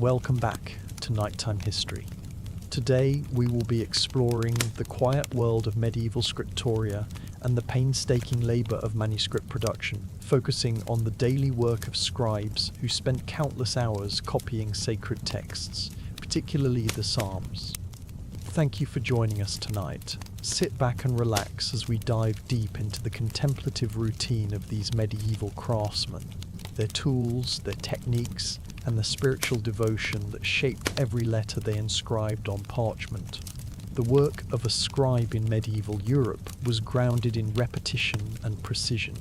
Welcome back to Nighttime History. Today we will be exploring the quiet world of medieval scriptoria and the painstaking labour of manuscript production, focusing on the daily work of scribes who spent countless hours copying sacred texts, particularly the Psalms. Thank you for joining us tonight. Sit back and relax as we dive deep into the contemplative routine of these medieval craftsmen, their tools, their techniques, and the spiritual devotion that shaped every letter they inscribed on parchment. The work of a scribe in medieval Europe was grounded in repetition and precision.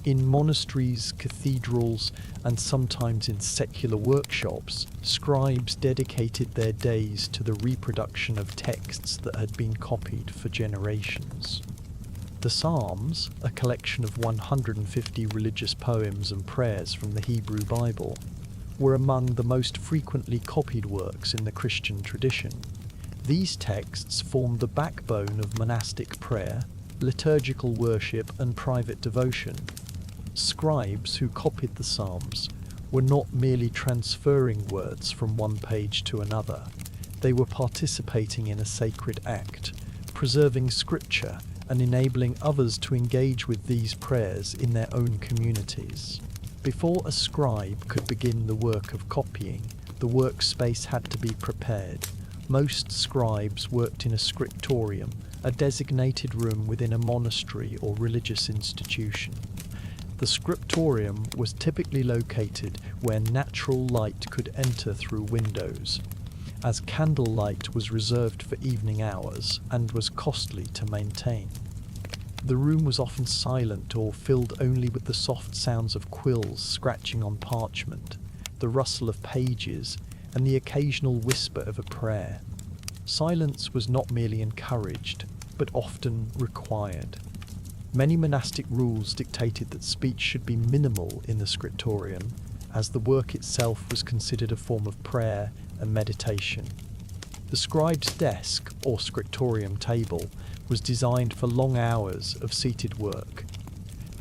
In monasteries, cathedrals, and sometimes in secular workshops, scribes dedicated their days to the reproduction of texts that had been copied for generations. The Psalms, a collection of 150 religious poems and prayers from the Hebrew Bible, were among the most frequently copied works in the Christian tradition. These texts formed the backbone of monastic prayer, liturgical worship, and private devotion. Scribes who copied the Psalms were not merely transferring words from one page to another. They were participating in a sacred act, preserving scripture and enabling others to engage with these prayers in their own communities. Before a scribe could begin the work of copying, the workspace had to be prepared. Most scribes worked in a scriptorium, a designated room within a monastery or religious institution. The scriptorium was typically located where natural light could enter through windows, as candlelight was reserved for evening hours and was costly to maintain. The room was often silent or filled only with the soft sounds of quills scratching on parchment, the rustle of pages, and the occasional whisper of a prayer. Silence was not merely encouraged, but often required. Many monastic rules dictated that speech should be minimal in the scriptorium, as the work itself was considered a form of prayer and meditation. The scribe's desk, or scriptorium table, was designed for long hours of seated work.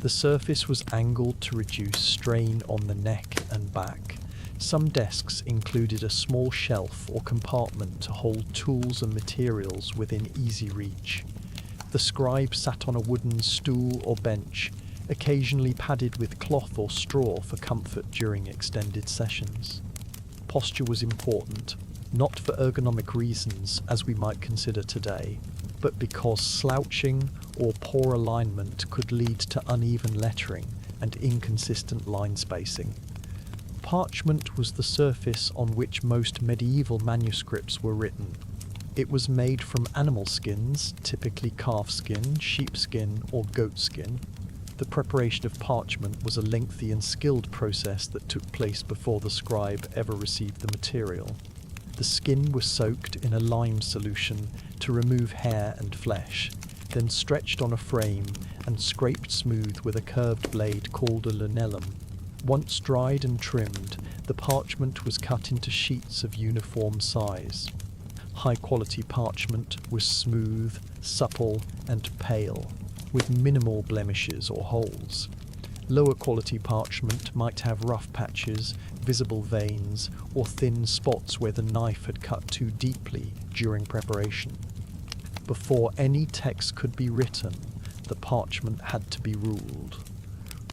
The surface was angled to reduce strain on the neck and back. Some desks included a small shelf or compartment to hold tools and materials within easy reach. The scribe sat on a wooden stool or bench, occasionally padded with cloth or straw for comfort during extended sessions. Posture was important, not for ergonomic reasons as we might consider today, but because slouching or poor alignment could lead to uneven lettering and inconsistent line spacing. Parchment was the surface on which most medieval manuscripts were written. It was made from animal skins, typically calf skin, sheepskin, or goat skin. The preparation of parchment was a lengthy and skilled process that took place before the scribe ever received the material. The skin was soaked in a lime solution to remove hair and flesh, then stretched on a frame and scraped smooth with a curved blade called a lunellum. Once dried and trimmed, the parchment was cut into sheets of uniform size. High-quality parchment was smooth, supple, and pale, with minimal blemishes or holes. Lower-quality parchment might have rough patches, visible veins, or thin spots where the knife had cut too deeply during preparation. Before any text could be written, the parchment had to be ruled.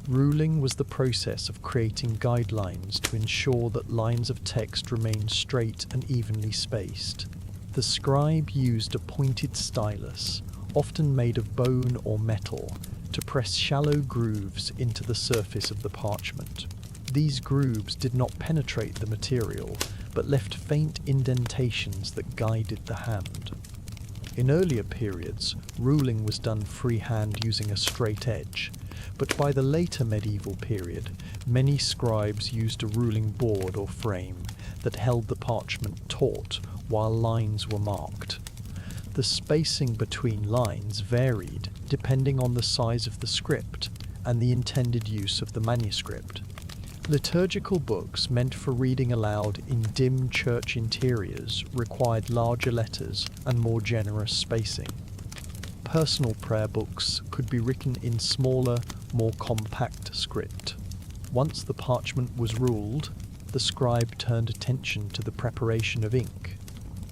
Ruling was the process of creating guidelines to ensure that lines of text remained straight and evenly spaced. The scribe used a pointed stylus, often made of bone or metal, to press shallow grooves into the surface of the parchment. These grooves did not penetrate the material, but left faint indentations that guided the hand. In earlier periods, ruling was done freehand using a straight edge, but by the later medieval period, many scribes used a ruling board or frame that held the parchment taut while lines were marked. The spacing between lines varied depending on the size of the script and the intended use of the manuscript. Liturgical books meant for reading aloud in dim church interiors required larger letters and more generous spacing. Personal prayer books could be written in smaller, more compact script. Once the parchment was ruled, the scribe turned attention to the preparation of ink.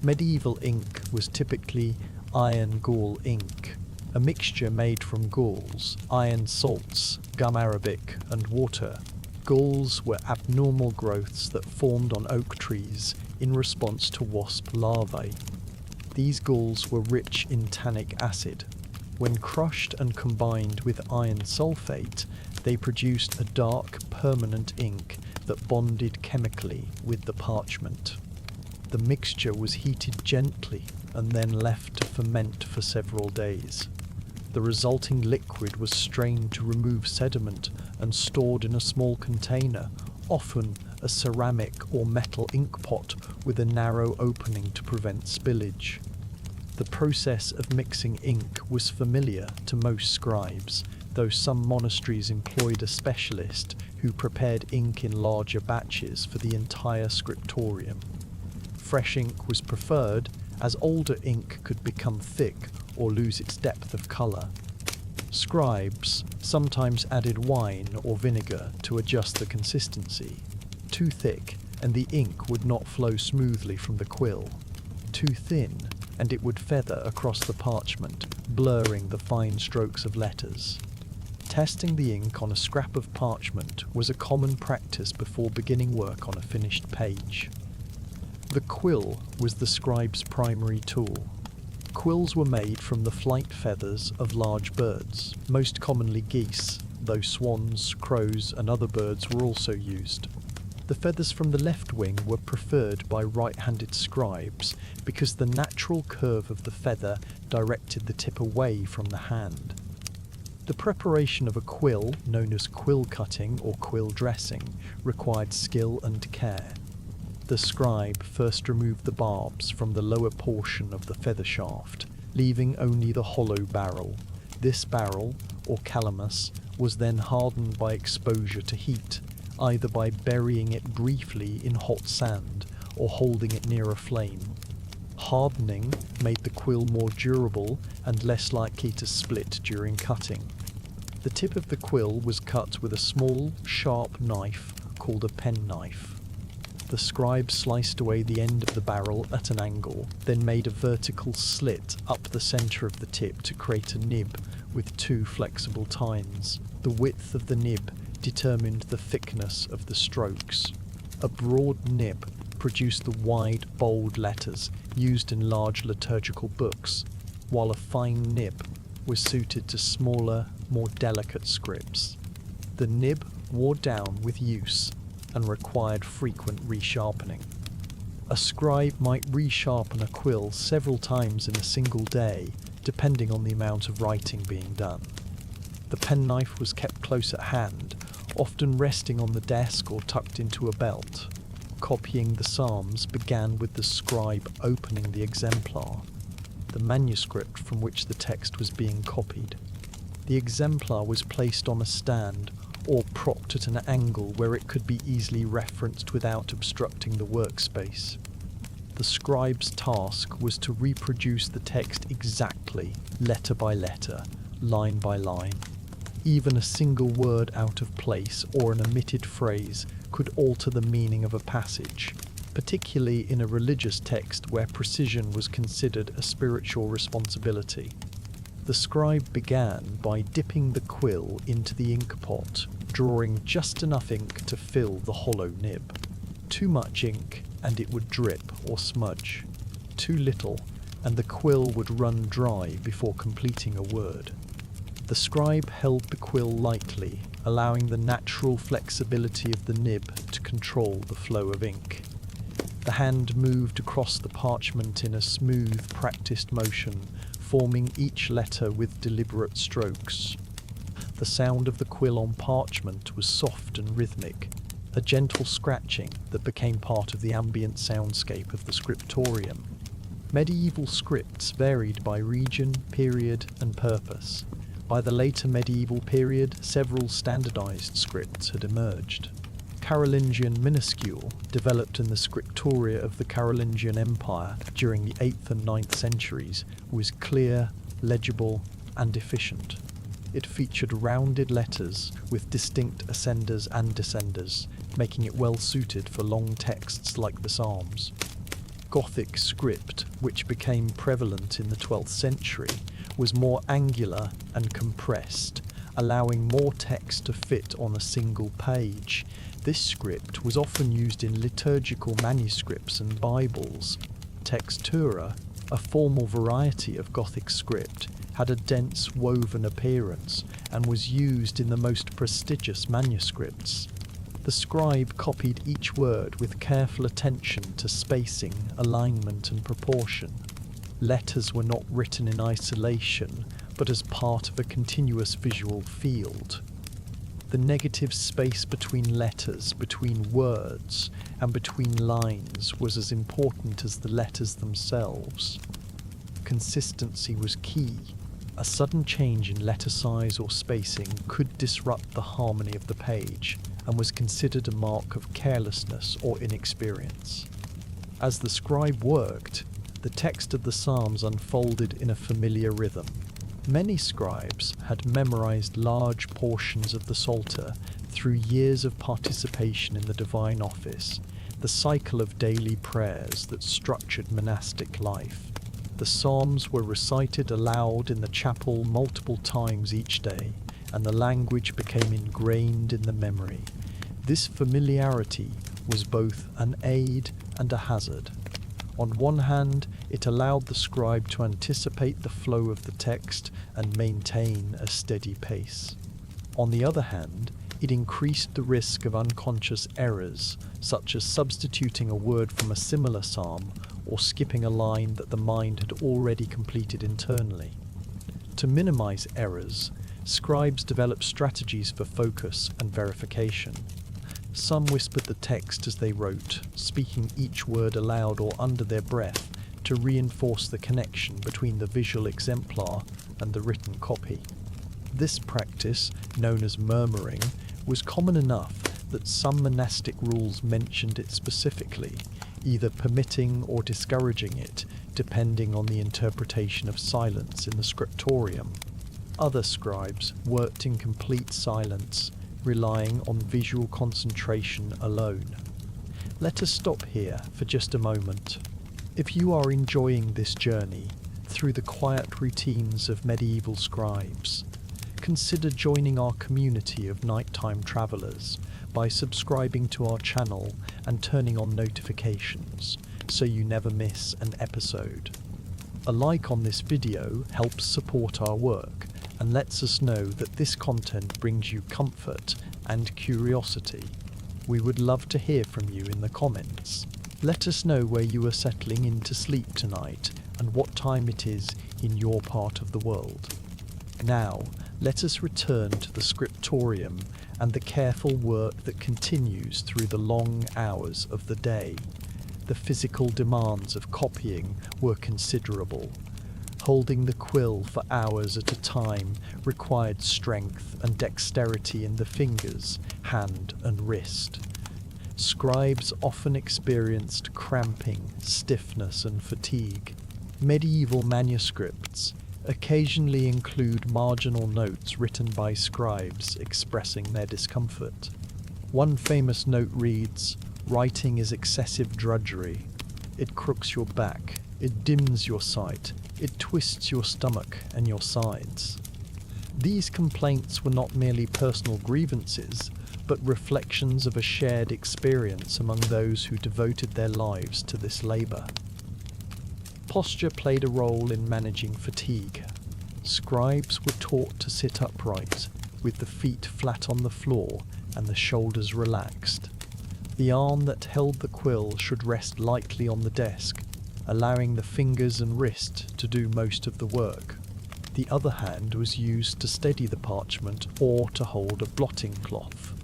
Medieval ink was typically iron-gall ink, a mixture made from galls, iron salts, gum arabic, and water. Galls were abnormal growths that formed on oak trees in response to wasp larvae. These galls were rich in tannic acid. When crushed and combined with iron sulfate, they produced a dark, permanent ink that bonded chemically with the parchment. The mixture was heated gently and then left to ferment for several days. The resulting liquid was strained to remove sediment and stored in a small container, often a ceramic or metal ink pot with a narrow opening to prevent spillage. The process of mixing ink was familiar to most scribes, though some monasteries employed a specialist who prepared ink in larger batches for the entire scriptorium. Fresh ink was preferred, as older ink could become thick or lose its depth of colour. Scribes sometimes added wine or vinegar to adjust the consistency. Too thick, and the ink would not flow smoothly from the quill. Too thin, and it would feather across the parchment, blurring the fine strokes of letters. Testing the ink on a scrap of parchment was a common practice before beginning work on a finished page. The quill was the scribe's primary tool. Quills were made from the flight feathers of large birds, most commonly geese, though swans, crows, and other birds were also used. The feathers from the left wing were preferred by right-handed scribes because the natural curve of the feather directed the tip away from the hand. The preparation of a quill, known as quill cutting or quill dressing, required skill and care. The scribe first removed the barbs from the lower portion of the feather shaft, leaving only the hollow barrel. This barrel, or calamus, was then hardened by exposure to heat, either by burying it briefly in hot sand or holding it near a flame. Hardening made the quill more durable and less likely to split during cutting. The tip of the quill was cut with a small, sharp knife called a penknife. The scribe sliced away the end of the barrel at an angle, then made a vertical slit up the centre of the tip to create a nib with two flexible tines. The width of the nib determined the thickness of the strokes. A broad nib produced the wide, bold letters used in large liturgical books, while a fine nib was suited to smaller, more delicate scripts. The nib wore down with use and required frequent resharpening. A scribe might resharpen a quill several times in a single day, depending on the amount of writing being done. The penknife was kept close at hand, often resting on the desk or tucked into a belt. Copying the Psalms began with the scribe opening the exemplar, the manuscript from which the text was being copied. The exemplar was placed on a stand or propped at an angle where it could be easily referenced without obstructing the workspace. The scribe's task was to reproduce the text exactly, letter by letter, line by line. Even a single word out of place or an omitted phrase could alter the meaning of a passage, particularly in a religious text where precision was considered a spiritual responsibility. The scribe began by dipping the quill into the ink pot, drawing just enough ink to fill the hollow nib. Too much ink and it would drip or smudge. Too little and the quill would run dry before completing a word. The scribe held the quill lightly, allowing the natural flexibility of the nib to control the flow of ink. The hand moved across the parchment in a smooth, practiced motion, forming each letter with deliberate strokes. The sound of the quill on parchment was soft and rhythmic, a gentle scratching that became part of the ambient soundscape of the scriptorium. Medieval scripts varied by region, period, and purpose. By the later medieval period, several standardized scripts had emerged. Carolingian minuscule, developed in the scriptoria of the Carolingian Empire during the 8th and 9th centuries, was clear, legible, and efficient. It featured rounded letters with distinct ascenders and descenders, making it well suited for long texts like the Psalms. Gothic script, which became prevalent in the 12th century, was more angular and compressed, allowing more text to fit on a single page. This script was often used in liturgical manuscripts and Bibles. Textura, a formal variety of Gothic script, had a dense woven appearance and was used in the most prestigious manuscripts. The scribe copied each word with careful attention to spacing, alignment and proportion. Letters were not written in isolation, but as part of a continuous visual field. The negative space between letters, between words, and between lines was as important as the letters themselves. Consistency was key. A sudden change in letter size or spacing could disrupt the harmony of the page and was considered a mark of carelessness or inexperience. As the scribe worked, the text of the Psalms unfolded in a familiar rhythm. Many scribes had memorized large portions of the Psalter through years of participation in the divine office, the cycle of daily prayers that structured monastic life. The Psalms were recited aloud in the chapel multiple times each day, and the language became ingrained in the memory. This familiarity was both an aid and a hazard. On one hand, it allowed the scribe to anticipate the flow of the text and maintain a steady pace. On the other hand, it increased the risk of unconscious errors, such as substituting a word from a similar psalm or skipping a line that the mind had already completed internally. To minimize errors, scribes developed strategies for focus and verification. Some whispered the text as they wrote, speaking each word aloud or under their breath to reinforce the connection between the visual exemplar and the written copy. This practice, known as murmuring, was common enough that some monastic rules mentioned it specifically, either permitting or discouraging it, depending on the interpretation of silence in the scriptorium. Other scribes worked in complete silence, relying on visual concentration alone. Let us stop here for just a moment. If you are enjoying this journey through the quiet routines of medieval scribes, consider joining our community of nighttime travelers by subscribing to our channel and turning on notifications so you never miss an episode. A like on this video helps support our work and lets us know that this content brings you comfort and curiosity. We would love to hear from you in the comments. Let us know where you are settling in to sleep tonight and what time it is in your part of the world. Now, let us return to the scriptorium and the careful work that continues through the long hours of the day. The physical demands of copying were considerable. Holding the quill for hours at a time required strength and dexterity in the fingers, hand and wrist. Scribes often experienced cramping, stiffness and fatigue. Medieval manuscripts occasionally include marginal notes written by scribes expressing their discomfort. One famous note reads, "Writing is excessive drudgery. It crooks your back, it dims your sight, it twists your stomach and your sides." These complaints were not merely personal grievances, but reflections of a shared experience among those who devoted their lives to this labour. Posture played a role in managing fatigue. Scribes were taught to sit upright, with the feet flat on the floor and the shoulders relaxed. The arm that held the quill should rest lightly on the desk, allowing the fingers and wrist to do most of the work. The other hand was used to steady the parchment or to hold a blotting cloth.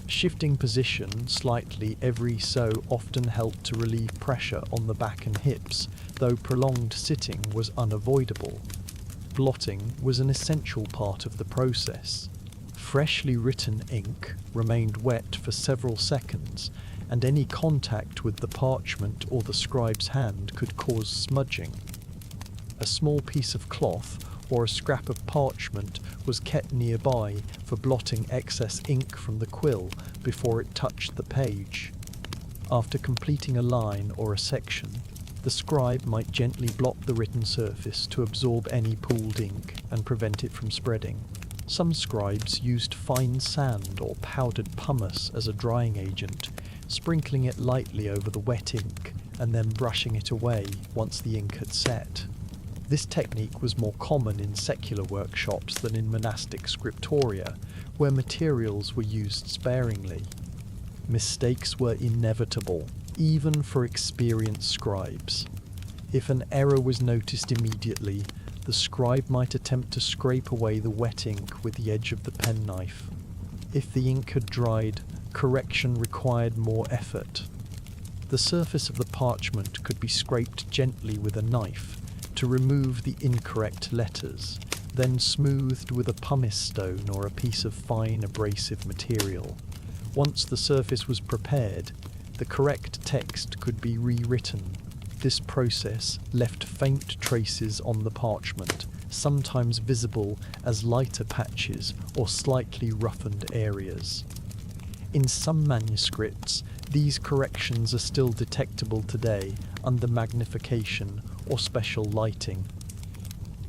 Shifting position slightly every so often helped to relieve pressure on the back and hips, though prolonged sitting was unavoidable. Blotting was an essential part of the process. Freshly written ink remained wet for several seconds, and any contact with the parchment or the scribe's hand could cause smudging. A small piece of cloth or a scrap of parchment was kept nearby for blotting excess ink from the quill before it touched the page. After completing a line or a section, the scribe might gently blot the written surface to absorb any pooled ink and prevent it from spreading. Some scribes used fine sand or powdered pumice as a drying agent, sprinkling it lightly over the wet ink and then brushing it away once the ink had set. This technique was more common in secular workshops than in monastic scriptoria, where materials were used sparingly. Mistakes were inevitable, even for experienced scribes. If an error was noticed immediately, the scribe might attempt to scrape away the wet ink with the edge of the penknife. If the ink had dried, correction required more effort. The surface of the parchment could be scraped gently with a knife to remove the incorrect letters, then smoothed with a pumice stone or a piece of fine abrasive material. Once the surface was prepared, the correct text could be rewritten. This process left faint traces on the parchment, sometimes visible as lighter patches or slightly roughened areas. In some manuscripts, these corrections are still detectable today under magnification or special lighting.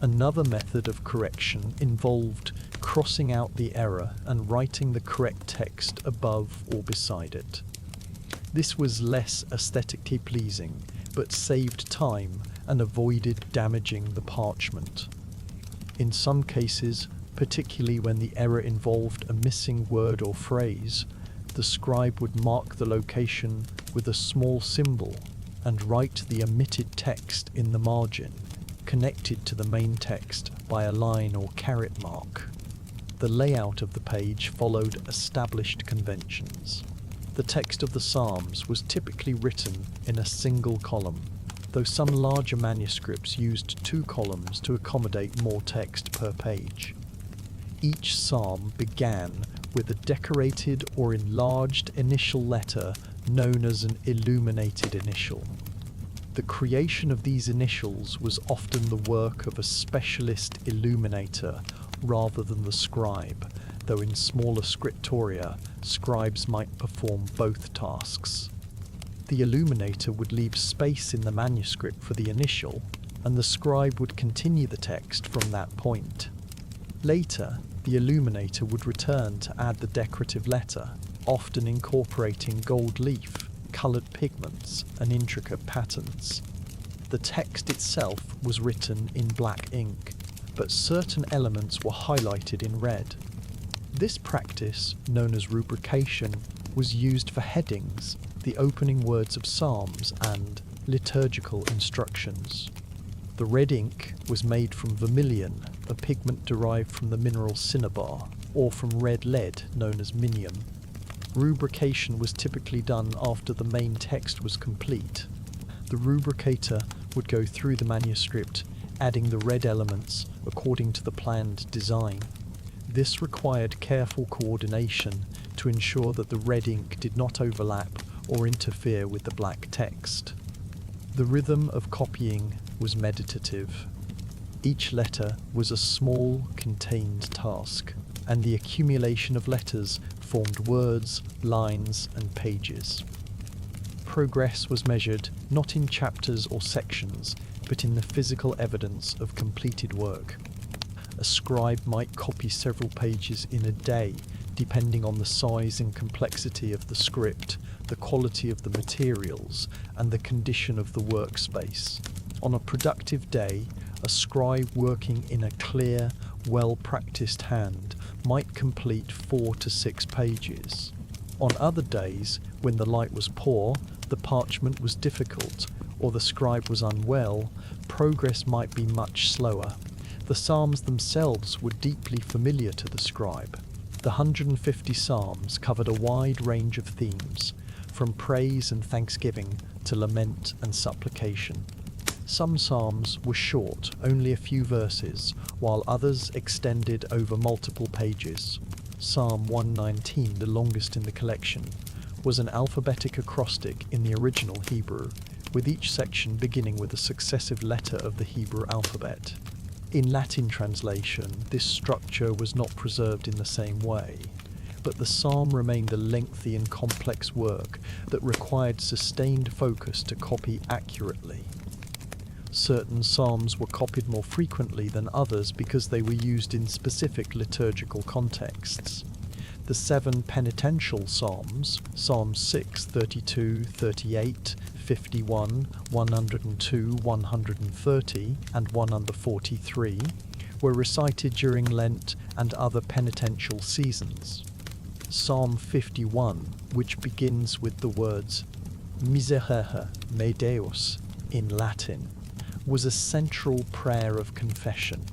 Another method of correction involved crossing out the error and writing the correct text above or beside it. This was less aesthetically pleasing, but saved time and avoided damaging the parchment. In some cases, particularly when the error involved a missing word or phrase, the scribe would mark the location with a small symbol and write the omitted text in the margin, connected to the main text by a line or caret mark. The layout of the page followed established conventions. The text of the Psalms was typically written in a single column, though some larger manuscripts used 2 columns to accommodate more text per page. Each psalm began with a decorated or enlarged initial letter known as an illuminated initial. The creation of these initials was often the work of a specialist illuminator rather than the scribe, though in smaller scriptoria, scribes might perform both tasks. The illuminator would leave space in the manuscript for the initial, and the scribe would continue the text from that point. Later, the illuminator would return to add the decorative letter, often incorporating gold leaf, coloured pigments, and intricate patterns. The text itself was written in black ink, but certain elements were highlighted in red. This practice, known as rubrication, was used for headings, the opening words of psalms, and liturgical instructions. The red ink was made from vermilion, a pigment derived from the mineral cinnabar, or from red lead known as minium. Rubrication was typically done after the main text was complete. The rubricator would go through the manuscript, adding the red elements according to the planned design. This required careful coordination to ensure that the red ink did not overlap or interfere with the black text. The rhythm of copying was meditative. Each letter was a small, contained task, and the accumulation of letters formed words, lines, and pages. Progress was measured not in chapters or sections, but in the physical evidence of completed work. A scribe might copy several pages in a day, depending on the size and complexity of the script, the quality of the materials, and the condition of the workspace. On a productive day, a scribe working in a clear, well-practiced hand might complete 4 to 6 pages. On other days, when the light was poor, the parchment was difficult, or the scribe was unwell, progress might be much slower. The Psalms themselves were deeply familiar to the scribe. The 150 Psalms covered a wide range of themes, from praise and thanksgiving to lament and supplication. Some psalms were short, only a few verses, while others extended over multiple pages. Psalm 119, the longest in the collection, was an alphabetic acrostic in the original Hebrew, with each section beginning with a successive letter of the Hebrew alphabet. In Latin translation, this structure was not preserved in the same way, but the psalm remained a lengthy and complex work that required sustained focus to copy accurately. Certain psalms were copied more frequently than others because they were used in specific liturgical contexts. The 7 penitential psalms, Psalms 6, 32, 38, 51, 102, 130, and 143, were recited during Lent and other penitential seasons. Psalm 51, which begins with the words Miserere me Deus in Latin, was a central prayer of confession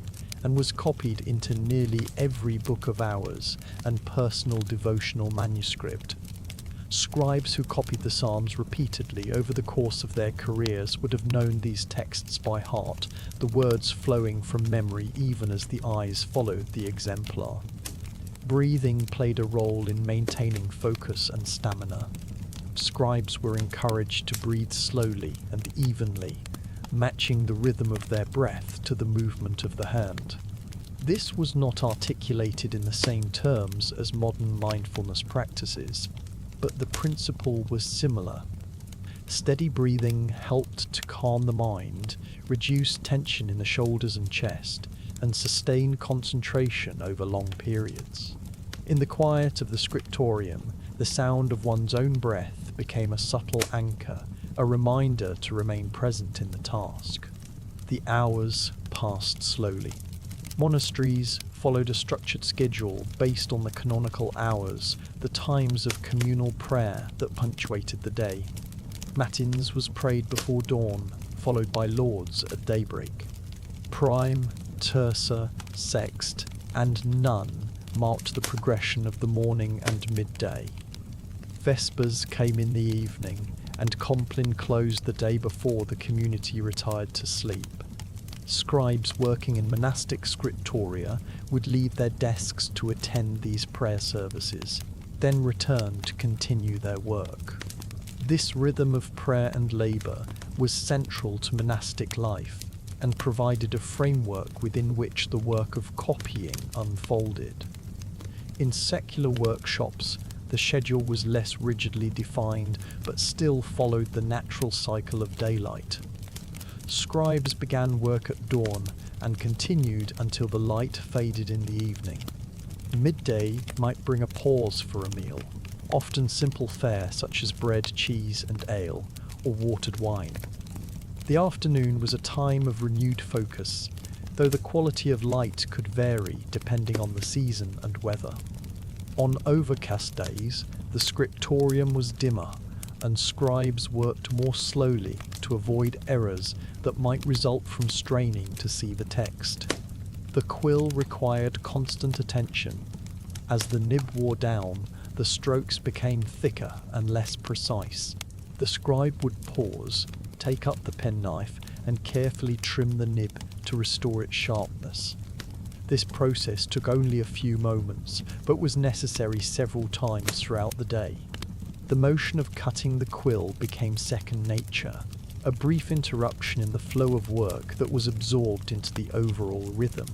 and was copied into nearly every book of hours and personal devotional manuscript. Scribes who copied the Psalms repeatedly over the course of their careers would have known these texts by heart, the words flowing from memory even as the eyes followed the exemplar. Breathing played a role in maintaining focus and stamina. Scribes were encouraged to breathe slowly and evenly, matching the rhythm of their breath to the movement of the hand. This was not articulated in the same terms as modern mindfulness practices, but the principle was similar. Steady breathing helped to calm the mind, reduce tension in the shoulders and chest, and sustain concentration over long periods. In the quiet of the scriptorium, the sound of one's own breath became a subtle anchor, a reminder to remain present in the task. The hours passed slowly. Monasteries followed a structured schedule based on the canonical hours, the times of communal prayer that punctuated the day. Matins was prayed before dawn, followed by lauds at daybreak. Prime, terza, sext, and none marked the progression of the morning and midday. Vespers came in the evening, and Compline closed the day before the community retired to sleep. Scribes working in monastic scriptoria would leave their desks to attend these prayer services, then return to continue their work. This rhythm of prayer and labour was central to monastic life and provided a framework within which the work of copying unfolded. In secular workshops, the schedule was less rigidly defined, but still followed the natural cycle of daylight. Scribes began work at dawn and continued until the light faded in the evening. Midday might bring a pause for a meal, often simple fare such as bread, cheese, and ale, or watered wine. The afternoon was a time of renewed focus, though the quality of light could vary depending on the season and weather. On overcast days, the scriptorium was dimmer, and scribes worked more slowly to avoid errors that might result from straining to see the text. The quill required constant attention. As the nib wore down, the strokes became thicker and less precise. The scribe would pause, take up the penknife, and carefully trim the nib to restore its sharpness. This process took only a few moments, but was necessary several times throughout the day. The motion of cutting the quill became second nature, a brief interruption in the flow of work that was absorbed into the overall rhythm.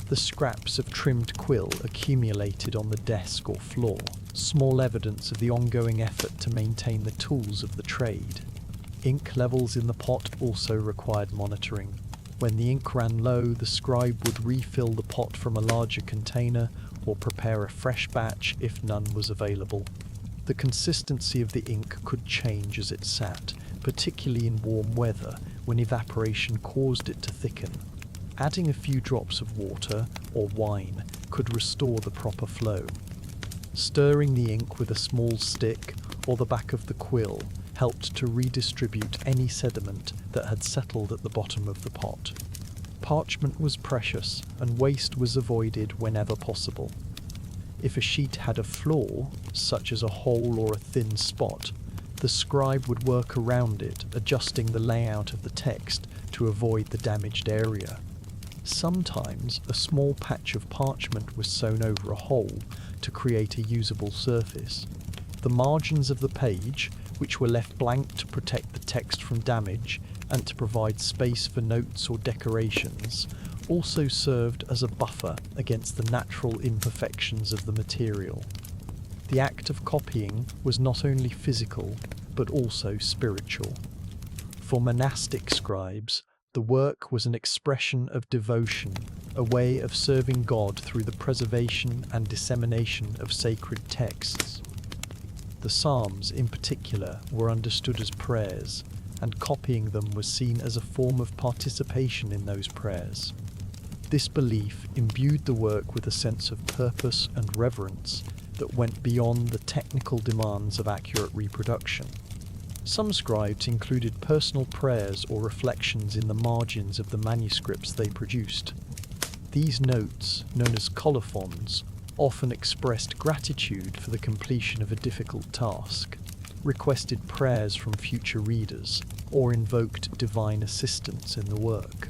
The scraps of trimmed quill accumulated on the desk or floor, small evidence of the ongoing effort to maintain the tools of the trade. Ink levels in the pot also required monitoring. When the ink ran low, the scribe would refill the pot from a larger container or prepare a fresh batch if none was available. The consistency of the ink could change as it sat, particularly in warm weather when evaporation caused it to thicken. Adding a few drops of water or wine could restore the proper flow. Stirring the ink with a small stick or the back of the quill helped to redistribute any sediment that had settled at the bottom of the pot. Parchment was precious, and waste was avoided whenever possible. If a sheet had a flaw, such as a hole or a thin spot, the scribe would work around it, adjusting the layout of the text to avoid the damaged area. Sometimes a small patch of parchment was sewn over a hole to create a usable surface. The margins of the page, which were left blank to protect the text from damage and to provide space for notes or decorations, also served as a buffer against the natural imperfections of the material. The act of copying was not only physical, but also spiritual. For monastic scribes, the work was an expression of devotion, a way of serving God through the preservation and dissemination of sacred texts. The Psalms, in particular, were understood as prayers, and copying them was seen as a form of participation in those prayers. This belief imbued the work with a sense of purpose and reverence that went beyond the technical demands of accurate reproduction. Some scribes included personal prayers or reflections in the margins of the manuscripts they produced. These notes, known as colophons, often expressed gratitude for the completion of a difficult task, requested prayers from future readers, or invoked divine assistance in the work.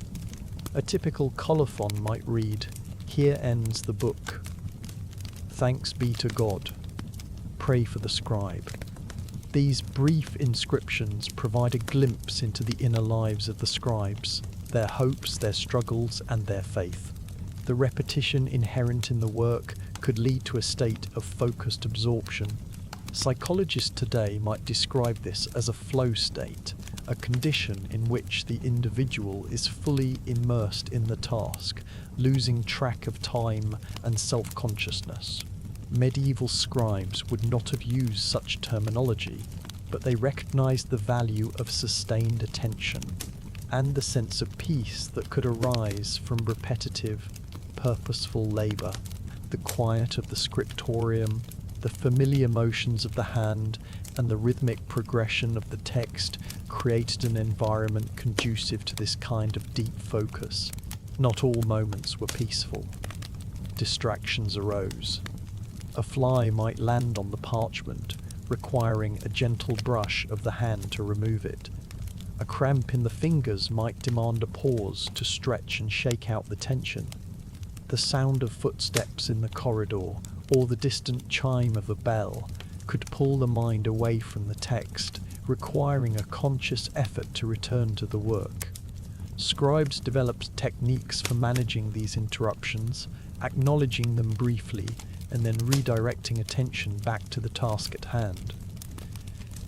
A typical colophon might read, "Here ends the book. Thanks be to God. Pray for the scribe." These brief inscriptions provide a glimpse into the inner lives of the scribes, their hopes, their struggles, and their faith. The repetition inherent in the work could lead to a state of focused absorption. Psychologists today might describe this as a flow state, a condition in which the individual is fully immersed in the task, losing track of time and self-consciousness. Medieval scribes would not have used such terminology, but they recognized the value of sustained attention and the sense of peace that could arise from repetitive, purposeful labor. The quiet of the scriptorium, the familiar motions of the hand, and the rhythmic progression of the text created an environment conducive to this kind of deep focus. Not all moments were peaceful. Distractions arose. A fly might land on the parchment, requiring a gentle brush of the hand to remove it. A cramp in the fingers might demand a pause to stretch and shake out the tension. The sound of footsteps in the corridor or the distant chime of a bell could pull the mind away from the text, requiring a conscious effort to return to the work. Scribes developed techniques for managing these interruptions, acknowledging them briefly, and then redirecting attention back to the task at hand.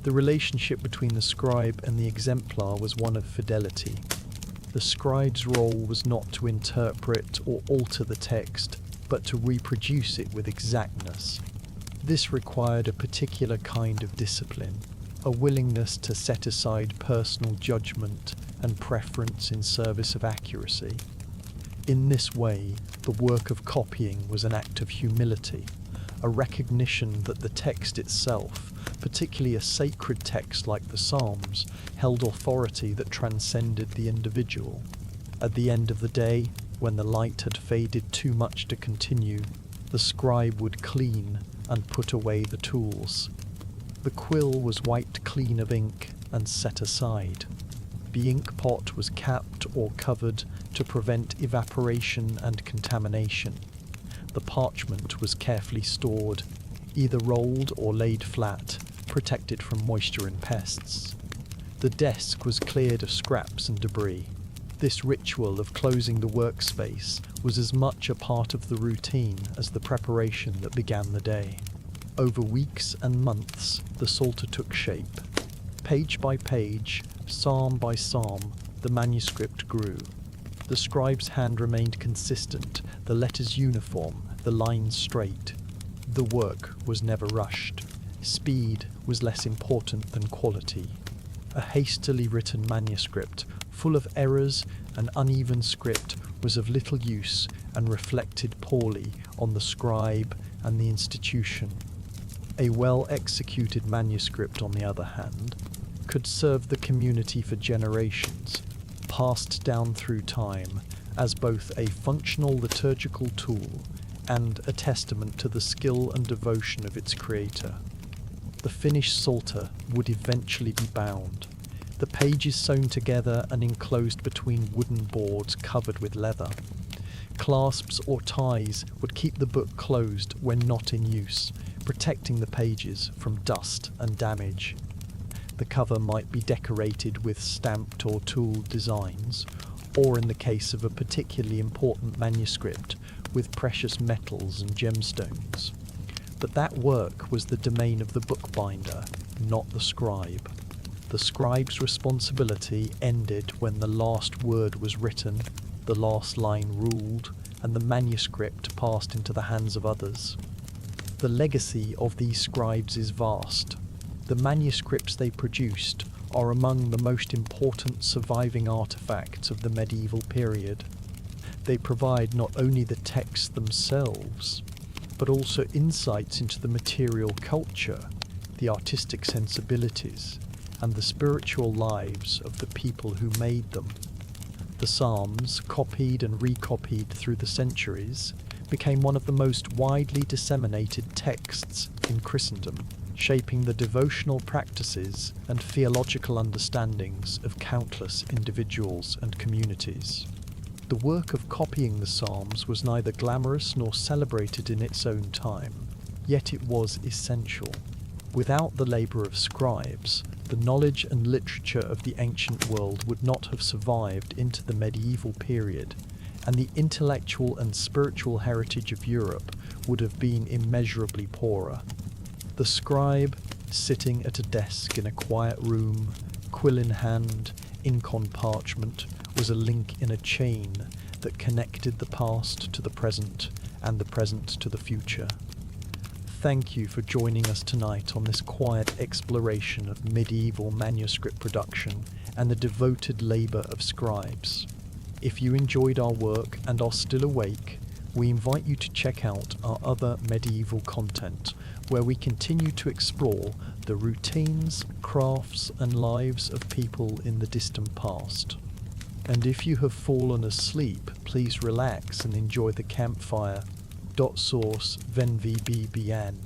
The relationship between the scribe and the exemplar was one of fidelity. The scribe's role was not to interpret or alter the text, but to reproduce it with exactness. This required a particular kind of discipline, a willingness to set aside personal judgment and preference in service of accuracy. In this way, the work of copying was an act of humility, a recognition that the text itself, particularly a sacred text like the Psalms, held authority that transcended the individual. At the end of the day, when the light had faded too much to continue, the scribe would clean and put away the tools. The quill was wiped clean of ink and set aside. The ink pot was capped or covered to prevent evaporation and contamination. The parchment was carefully stored, either rolled or laid flat, protected from moisture and pests. The desk was cleared of scraps and debris. This ritual of closing the workspace was as much a part of the routine as the preparation that began the day. Over weeks and months, the psalter took shape. Page by page, psalm by psalm, the manuscript grew. The scribe's hand remained consistent, the letters uniform, the lines straight. The work was never rushed. Speed was less important than quality. A hastily written manuscript, full of errors and uneven script, was of little use and reflected poorly on the scribe and the institution. A well-executed manuscript, on the other hand, could serve the community for generations, passed down through time as both a functional liturgical tool and a testament to the skill and devotion of its creator. The finished psalter would eventually be bound, the pages sewn together and enclosed between wooden boards covered with leather. Clasps or ties would keep the book closed when not in use, protecting the pages from dust and damage. The cover might be decorated with stamped or tooled designs, or in the case of a particularly important manuscript with precious metals and gemstones. But that work was the domain of the bookbinder, not the scribe. The scribe's responsibility ended when the last word was written, the last line ruled, and the manuscript passed into the hands of others. The legacy of these scribes is vast. The manuscripts they produced are among the most important surviving artifacts of the medieval period. They provide not only the texts themselves, but also insights into the material culture, the artistic sensibilities, and the spiritual lives of the people who made them. The Psalms, copied and recopied through the centuries, became one of the most widely disseminated texts in Christendom, shaping the devotional practices and theological understandings of countless individuals and communities. The work of copying the Psalms was neither glamorous nor celebrated in its own time, yet it was essential. Without the labour of scribes, the knowledge and literature of the ancient world would not have survived into the medieval period, and the intellectual and spiritual heritage of Europe would have been immeasurably poorer. The scribe, sitting at a desk in a quiet room, quill in hand, ink on parchment, was a link in a chain that connected the past to the present and the present to the future. Thank you for joining us tonight on this quiet exploration of medieval manuscript production and the devoted labour of scribes. If you enjoyed our work and are still awake, we invite you to check out our other medieval content, where we continue to explore the routines, crafts, and lives of people in the distant past. And if you have fallen asleep, please relax and enjoy the campfire. Source Ven VBBN